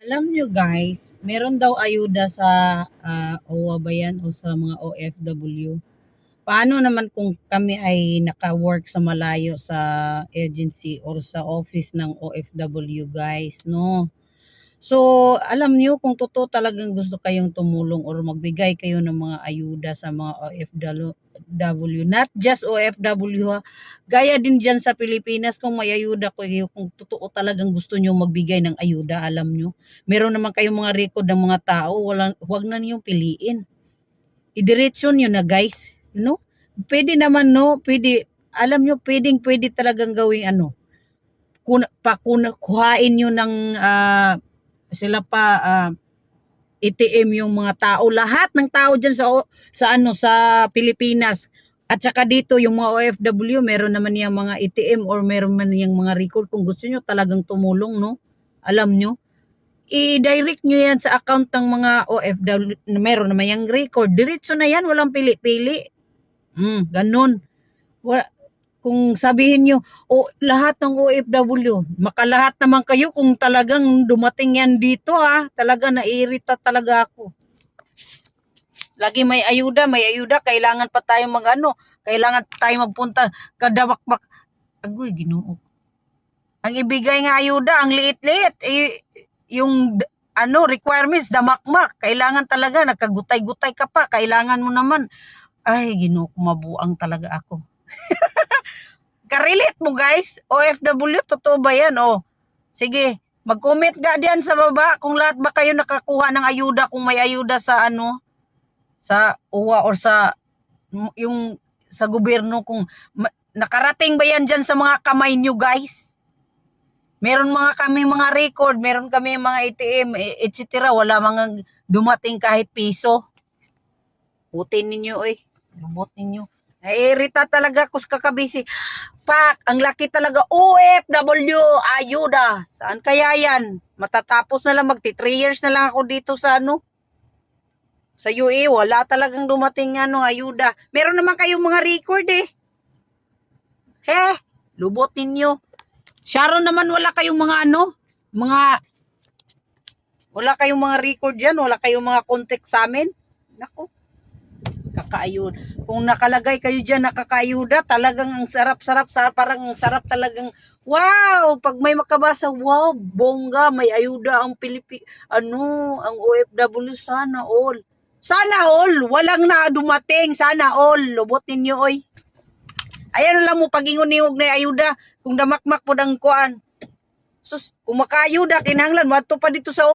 Alam nyo guys, meron daw ayuda sa OWA ba yan o sa mga OFW. Paano naman kung kami ay naka-work sa malayo sa agency or sa office ng OFW guys, no? So, alam nyo kung totoo talagang gusto kayong tumulong or magbigay kayo ng mga ayuda sa mga OFW, not just OFW ha, gaya din dyan sa Pilipinas kung may ayuda kayo, kung totoo talagang gusto nyo magbigay ng ayuda, alam nyo, meron naman kayong mga record ng mga tao, wag na niyong piliin. Idiretso nyo na guys, you know? Pwede naman no, pwede, alam nyo, pwede talagang gawing ano, kuhain nyo ng sila pa ATM yung mga tao, lahat ng tao diyan sa Pilipinas. At saka dito yung mga OFW, meron naman yung mga ATM or meron man yung mga record kung gusto nyo talagang tumulong, no? Alam nyo, i-direct nyo yan sa account ng mga OFW, meron naman yung record, diretso na yan, walang pili-pili. Ganun. Kung sabihin nyo, lahat ng OFW, makalahat naman kayo kung talagang dumating yan dito ha. Talaga naiirita talaga ako. Lagi may ayuda, kailangan pa tayo kailangan pa tayo magpunta, kadawakbak. Agoy, Ginoo. Ang ibigay nga ayuda, ang liit-liit. Yung requirements, damakmak. Kailangan talaga, nagkagutay-gutay ka pa. Kailangan mo naman. Ay, Ginoo, kumabuang talaga ako. Karelate mo guys, OFW, totoo ba yan? Sige, mag-comment ka diyan sa baba kung lahat ba kayo nakakuha ng ayuda, kung may ayuda sa sa UWA or sa yung sa gobyerno, kung nakarating ba yan diyan sa mga kamay nyo guys. Meron kami mga record, meron kami mga ATM, etc. Wala mga dumating kahit piso. Putin ninyo lumot ninyo. Naiirita talaga ako sa kakabisi. Pak, ang laki talaga, OFW, ayuda. Saan kaya yan? Matatapos na lang, magti 3 years na lang ako dito sa sa UE, wala talagang dumating ayuda. Meron naman kayong mga record lubot ninyo. Sharon naman, wala kayong mga wala kayong mga record dyan, wala kayong mga contact sa amin. Naku, kakaayud. Kung nakalagay kayo dyan, nakakaayuda, talagang ang sarap-sarap, parang ang sarap talagang, wow, pag may makabasa, wow, bongga, may ayuda ang ang OFW, sana all. Sana all, walang na dumating, sana all, lubot ninyo, Ayan lang mo, pagingon-ingog na ayuda, kung damakmak po ng kuan. Sus, kung makaayuda, kinahanglan, mato pa dito sa